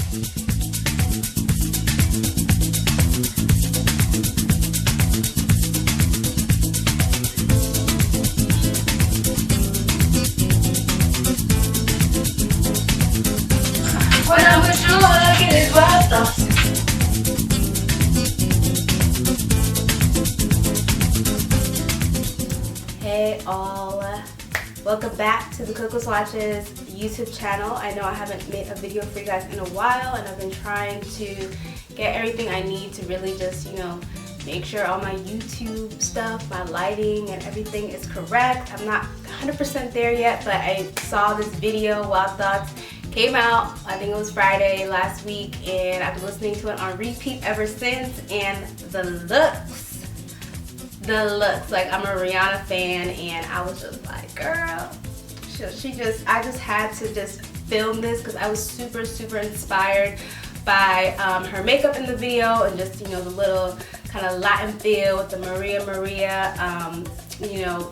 When I'm with you, all I get is wild thoughts. Hey all, welcome back to the Swatches YouTube channel. I know I haven't made a video for you guys in a while, and I've been trying to get everything I need to really just, make sure all my YouTube stuff, my lighting and everything is correct. I'm not 100% there yet, but I saw this video, Wild Thoughts, came out, I think it was Friday last week, and I've been listening to it on repeat ever since, and the looks, like I'm a Rihanna fan, and I was just like, girl, I just had to just film this because I was super inspired by her makeup in the video, and just, the little kind of Latin feel with the Maria,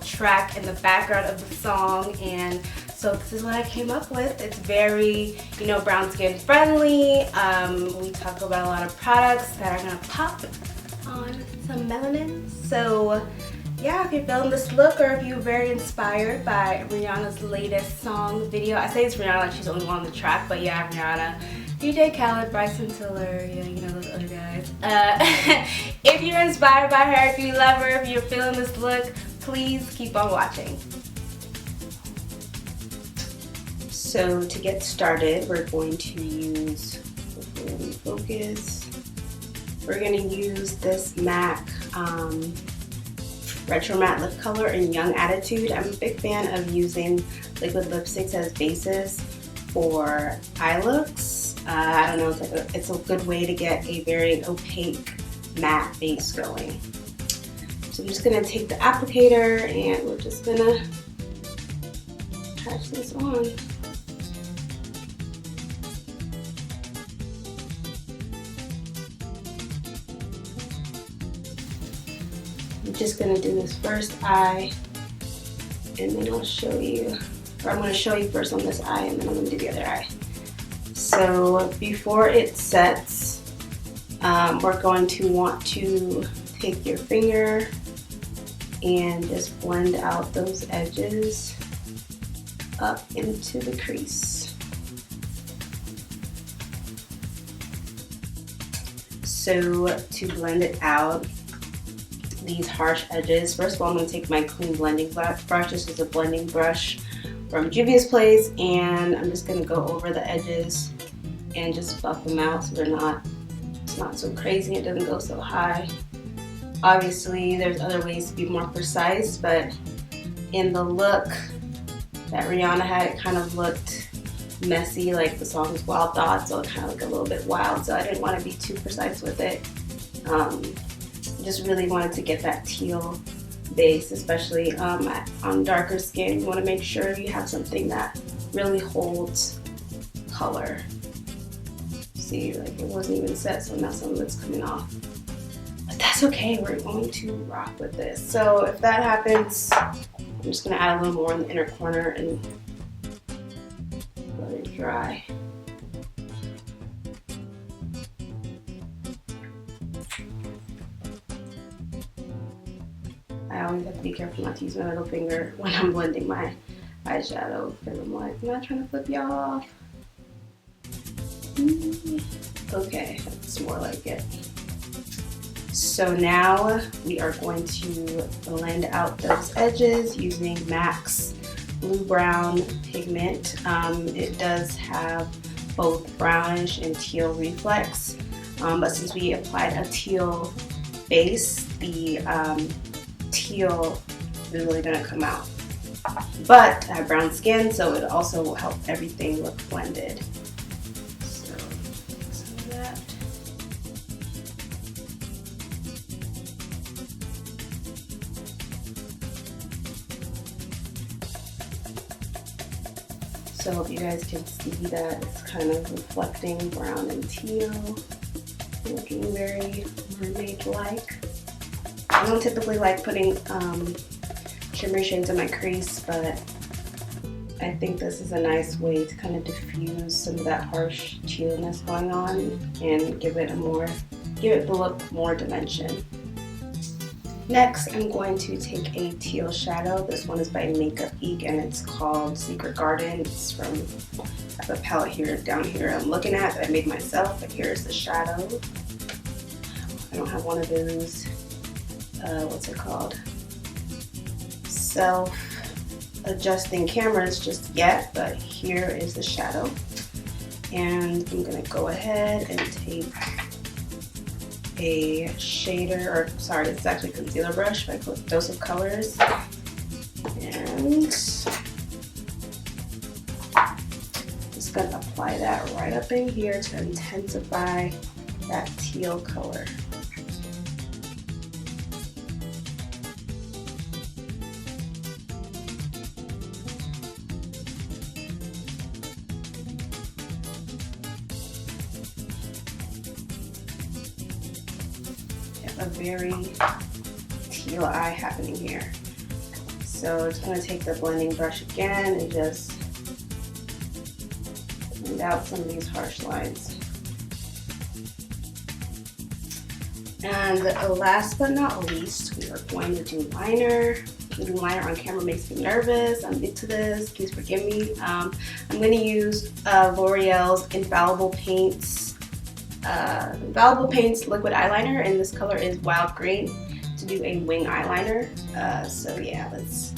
track in the background of the song. And so this is what I came up with. It's very, brown skin friendly. We talk about a lot of products that are gonna pop on some melanin. So yeah, if you're feeling this look, or if you're very inspired by Rihanna's latest song video. I say it's Rihanna like she's the only one on the track, but yeah, Rihanna, DJ Khaled, Bryson Tiller, those other guys. If you're inspired by her, if you love her, if you're feeling this look, please keep on watching. So to get started, we're going to use, we're going to use this MAC Retro Matte Lip Color in Young Attitude. I'm a big fan of using liquid lipsticks as bases for eye looks. I don't know, it's a good way to get a very opaque matte base going. So I'm just going to take the applicator and we're just going to attach this on. I'm just going to do this first eye, and then I'll show you, or I'm going to show you first on this eye, and then I'm going to do the other eye. So before it sets, we're going to want to take your finger and just blend out those edges up into the crease. So to blend it out, these harsh edges, first of all, I'm going to take my clean blending brush. This is a blending brush from Juvia's Place, and I'm just going to go over the edges and just buff them out so it's not so crazy, it doesn't go so high. Obviously there's other ways to be more precise, but in the look that Rihanna had, it kind of looked messy, like the song's Wild Thoughts, so it kind of looked a little bit wild, so I didn't want to be too precise with it. Just really wanted to get that teal base, especially on darker skin. You want to make sure you have something that really holds color. See, like it wasn't even set, so now some of it's coming off. But that's okay, we're going to rock with this. So if that happens, I'm just going to add a little more in the inner corner and let it dry. I always have to be careful not to use my middle finger when I'm blending my eyeshadow, because I'm like, I'm not trying to flip y'all off. Okay, that's more like it. So now we are going to blend out those edges using MAC's Blue Brown pigment. It does have both brownish and teal reflex, but since we applied a teal base, the teal is really going to come out. But I have brown skin, so it also will help everything look blended. So, some of that. So I hope you guys can see that it's kind of reflecting brown and teal, looking very mermaid-like. I don't typically like putting shimmery shades in my crease, but I think this is a nice way to kind of diffuse some of that harsh tealness going on and give it the look more dimension. Next, I'm going to take a teal shadow. This one is by Makeup Geek and it's called Secret Garden. It's from, I have a palette down here I'm looking at that I made myself, and here's the shadow. I don't have one of those, what's it called? Self-adjusting cameras just yet, but here is the shadow. And I'm gonna go ahead and take a shader, or sorry, it's actually a concealer brush by Dose of Colors, and just gonna apply that right up in here to intensify that teal color. A very teal eye happening here. So it's going to take the blending brush again and just blend out some of these harsh lines. And last but not least, we are going to do liner. Doing liner on camera makes me nervous. I'm new to this. Please forgive me. I'm going to use L'Oreal's Infallible Paints liquid eyeliner, and this color is Wild Green, to do a wing eyeliner. So yeah, let's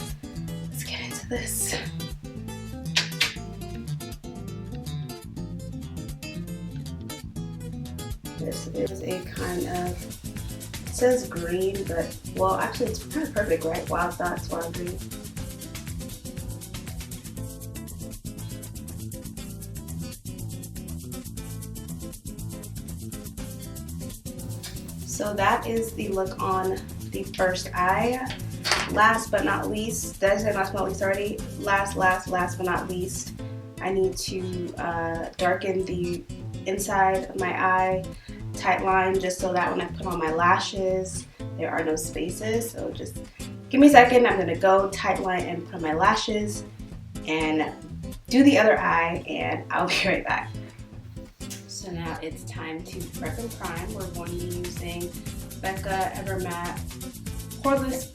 get into this. This is a kind of, it says green, but well, actually it's kind of perfect, right? Wild Thoughts, Wild Green. So that is the look on the first eye. Last but not least, did I say last but not least already? Last but not least, I need to darken the inside of my eye, tight line, just so that when I put on my lashes, there are no spaces. So just give me a second, I'm gonna go tight line and put on my lashes and do the other eye, and I'll be right back. So now it's time to prep and prime. We're going to be using Becca Evermatte Poreless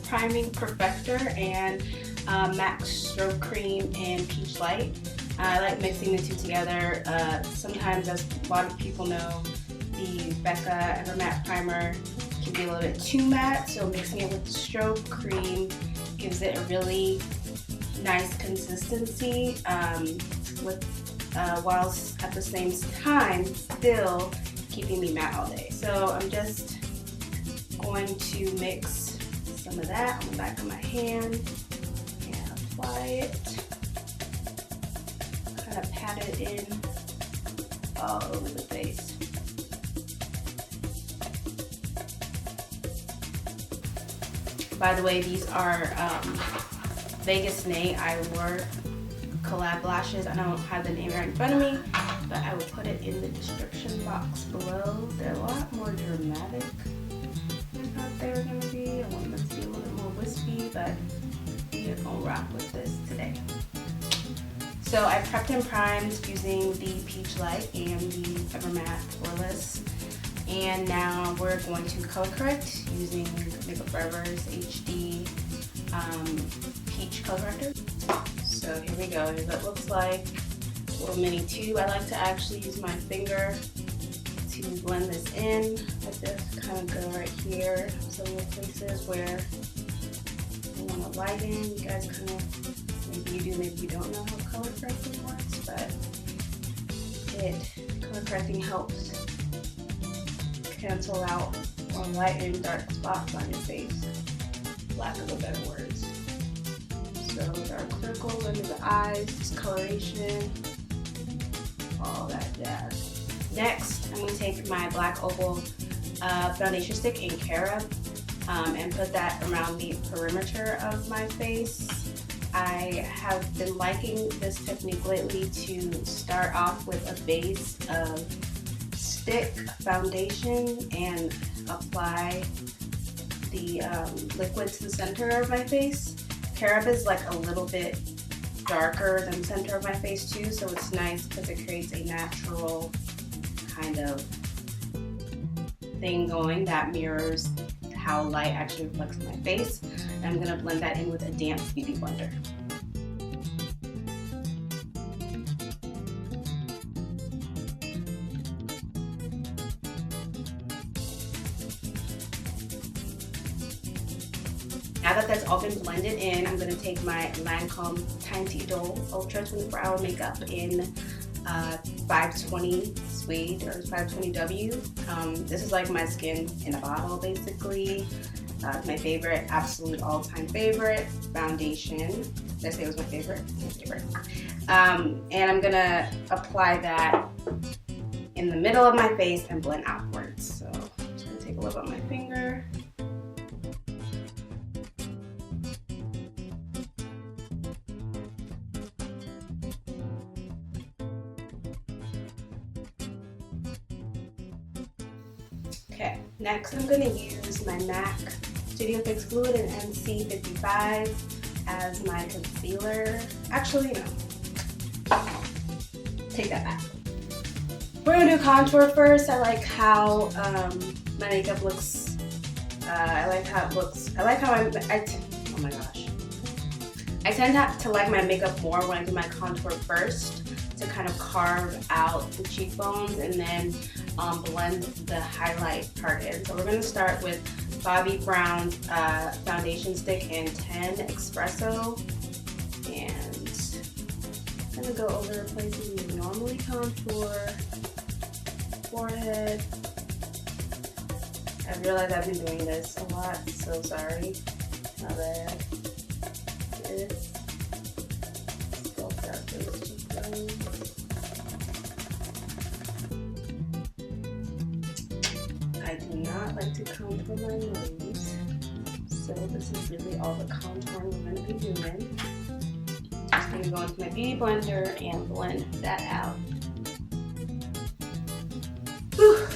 Priming Perfector and MAC Stroke Cream and Peach Light. I like mixing the two together. Sometimes, as a lot of people know, the Becca Evermatte Primer can be a little bit too matte, so mixing it with the Stroke Cream gives it a really nice consistency, whilst at the same time still keeping me matte all day. So I'm just going to mix some of that on the back of my hand and apply it. Kind of pat it in all over the face. By the way, these are Vegas Nay Eyewear collab lashes. I don't have the name right in front of me, but I will put it in the description box below. They're a lot more dramatic than I thought they were going to be. I want them to be a little bit more wispy, but we're going to rock with this today. So I prepped and primed using the Peach Light and the Evermatte Poreless. And now we're going to color correct using Makeup Forever's HD Peach Color Corrector. So here we go. Here's what it looks like. A little mini tube. I like to actually use my finger to blend this in. I just kind of go right here. Some of the places where I want to lighten. You guys kind of, maybe you do, maybe you don't know how color correcting works, but color correcting helps cancel out or lighten dark spots on your face, lack of a better words. So dark circles under the eyes, discoloration, all that jazz. Next, I'm going to take my Black Opal foundation stick in Cara and put that around the perimeter of my face. I have been liking this technique lately to start off with a base of stick foundation and apply the liquid to the center of my face. carob is like a little bit darker than the center of my face too, so it's nice because it creates a natural kind of thing going that mirrors how light actually reflects on my face. And I'm gonna blend that in with a damp beauty blender. Now that that's all been blended in, I'm gonna take my Lancome Teint Idole Ultra 24-Hour Makeup in 520 Suede or 520W. This is like my skin in a bottle, basically. My favorite, absolute all-time favorite foundation. Did I say it was my favorite? It's my favorite. And I'm gonna apply that in the middle of my face and blend outwards. So I'm just gonna take a little bit on my finger. Okay, next I'm going to use my MAC Studio Fix Fluid in NC55 as my concealer. Actually, no. Take that back. We're going to do contour first. I like how my makeup looks. I like how it looks. I like how oh my gosh. I tend to like my makeup more when I do my contour first to kind of carve out the cheekbones and then blend the highlight part in. So we're going to start with Bobbi Brown's foundation stick in 10 Espresso, and I'm going to go over the places you normally contour, forehead. I realize I've been doing this a lot, so sorry. My bad. This. Sculpt out those cheekbones. I do not like to contour my nose, so this is really all the contouring we're going to be doing. I'm just going to go into my beauty blender and blend that out. Whew.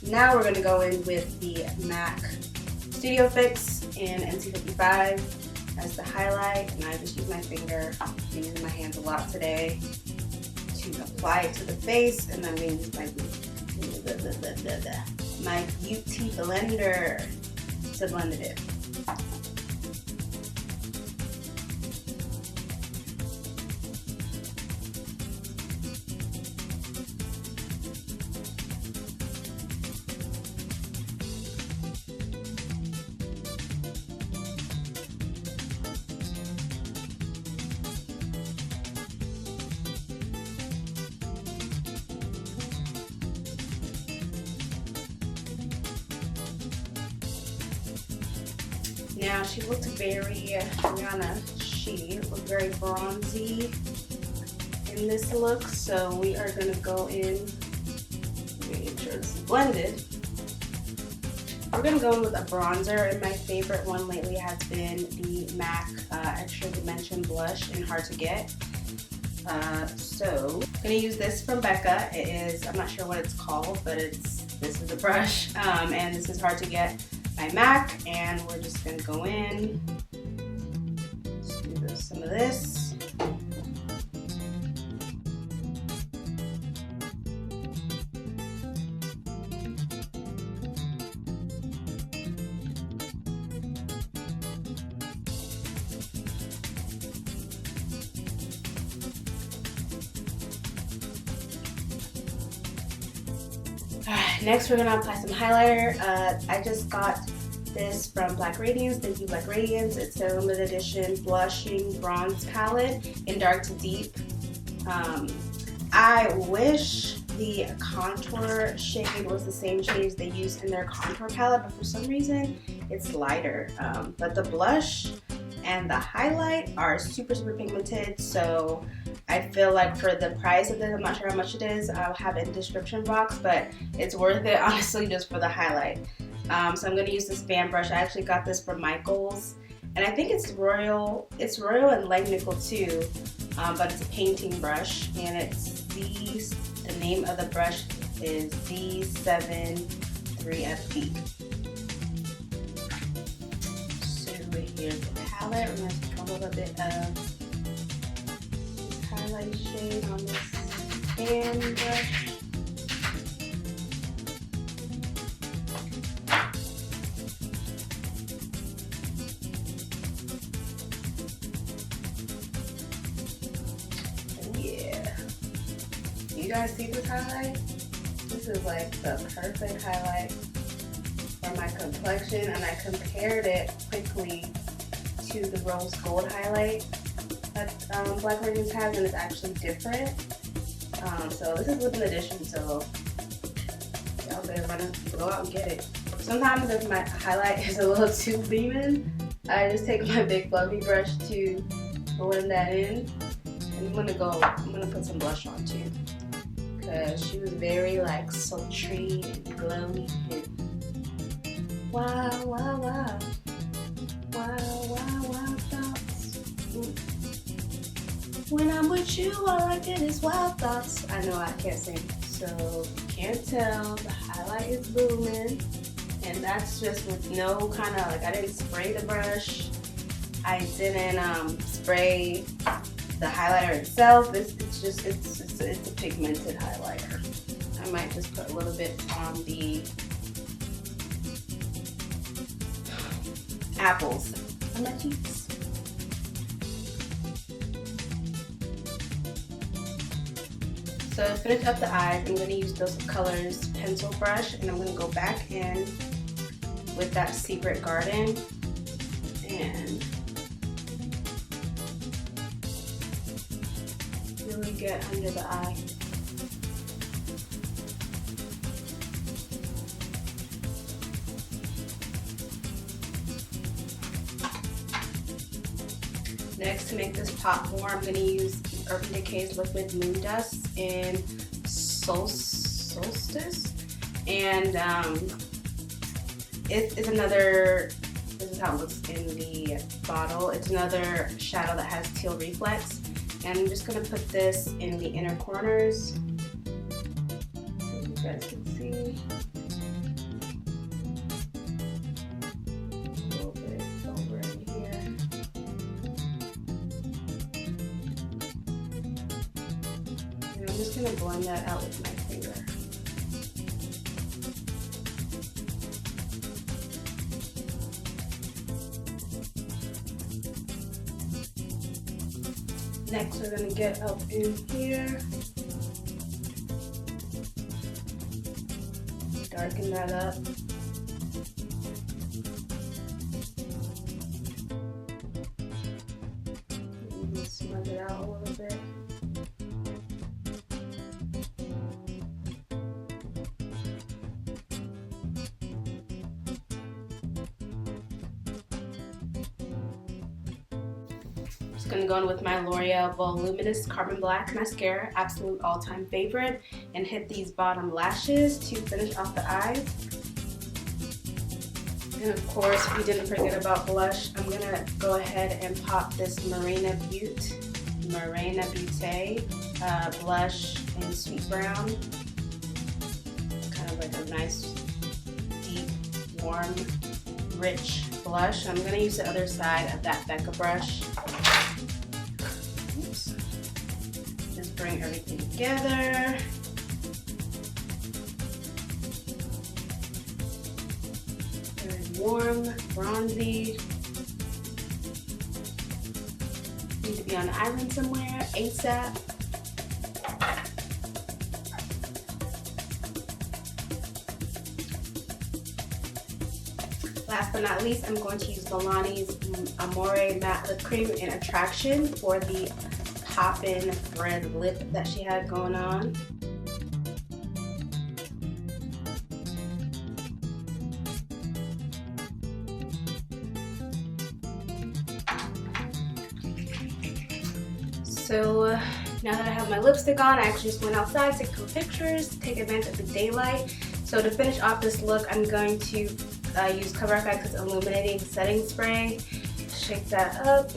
Now we're going to go in with the MAC Studio Fix in NC55 as the highlight, and I just use my finger. I've been using my hands a lot today to apply it to the face, and I'm going to use my beauty blender to blend it in. Now she looked very, Rihanna, she looked very bronzy in this look, so we are going to go in, make sure this is blended. We're going to go in with a bronzer, and my favorite one lately has been the MAC Extra Dimension Blush in Hard to Get. So I'm going to use this from Becca. It is, I'm not sure what it's called, but this is a brush, and this is Hard to Get by MAC, and we're just going to go in, just do some of this. Next, we're going to apply some highlighter. I just got this from Black Radiance. Thank you, Black Radiance. It's their limited edition blushing bronze palette in dark to deep. I wish the contour shade was the same shades they use in their contour palette, but for some reason it's lighter. But the blush and the highlight are super pigmented, so I feel like for the price of this, I'm not sure how much it is, I'll have it in the description box, but it's worth it honestly just for the highlight. So I'm going to use this fan brush. I actually got this from Michael's, and I think it's Royal and Leg Nickel too, but it's a painting brush, and it's the name of the brush is D73FB. So here's the palette. We're going to come little bit of highlight shade on this fan brush. You guys see this highlight? This is like the perfect highlight for my complexion, and I compared it quickly to the rose gold highlight that Black Radiance has, and it's actually different. So this is limited edition, so y'all better go out and get it. Sometimes if my highlight is a little too beaming, I just take my big fluffy brush to blend that in. And I'm gonna put some blush on too, because she was very like sultry and glowy and wow, wow, wow, wow, wow, wow thoughts. When I'm with you, all I get is wild thoughts. I know I can't sing, so you can't tell. The highlight is booming, and that's just with no kind of like, I didn't spray the brush. I didn't spray the highlighter itself. It's a pigmented highlighter. I might just put a little bit on the apples on my cheeks. So to finish up the eyes, I'm going to use those colors pencil brush, and I'm going to go back in with that Secret Garden and really get under the eye. Next, to make this pop more, I'm going to use Urban Decay's Liquid Moon Dust in Solstice. And it's another, this is how it looks in the bottle. It's another shadow that has teal reflex. And I'm just going to put this in the inner corners, so you guys can see. A little bit over in here. And I'm just going to blend that out with my finger. Next, we're going to get up in here, darken that up. Maybe smudge it out a little bit. Going to go in with my L'Oreal Voluminous Carbon Black Mascara, absolute all-time favorite, and hit these bottom lashes to finish off the eyes. And of course, we didn't forget about blush. I'm going to go ahead and pop this Marina Butte blush in Sweet Brown. Kind of like a nice, deep, warm, rich blush. I'm going to use the other side of that Becca brush. Just bring everything together. Very warm, bronzy. Need to be on an island somewhere, ASAP. Last but not least, I'm going to use Milani's Amore Matte Lip Cream in Attraction for the poppin' red lip that she had going on. So now that I have my lipstick on, I actually just went outside, took some pictures, take advantage of the daylight. So to finish off this look, I'm going to use Cover FX's Illuminating Setting Spray. Shake that up.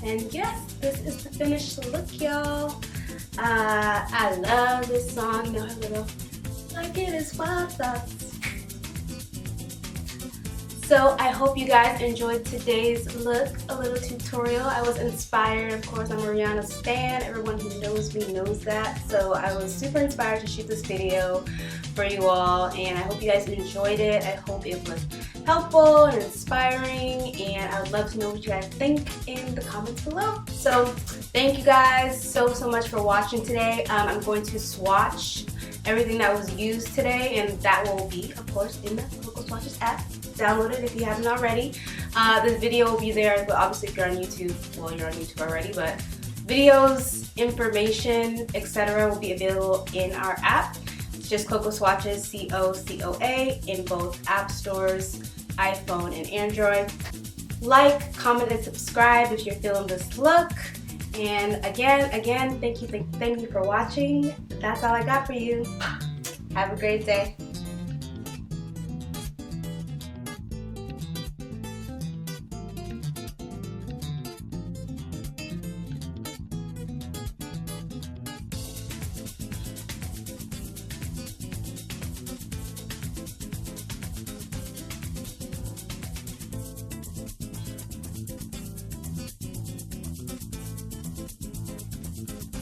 And yes, this is the finished look, y'all. I love this song. You know, her little, like it is wild thoughts. So I hope you guys enjoyed today's look, a little tutorial. I was inspired. Of course, I'm a Rihanna stan. Everyone who knows me knows that. So I was super inspired to shoot this video for you all, and I hope you guys enjoyed it. I hope it was helpful and inspiring, and I would love to know what you guys think in the comments below. So thank you guys so much for watching today. I'm going to swatch everything that was used today, and that will be, of course, in the Swatches app. Download it if you haven't already. This video will be there, but obviously if you're on YouTube, well, you're on YouTube already, but videos, information, etc. will be available in our app. It's just Coco Swatches, C-O-C-O-A, in both app stores, iPhone and Android. Like, comment, and subscribe if you're feeling this look. And again, thank you for watching. That's all I got for you. Have a great day.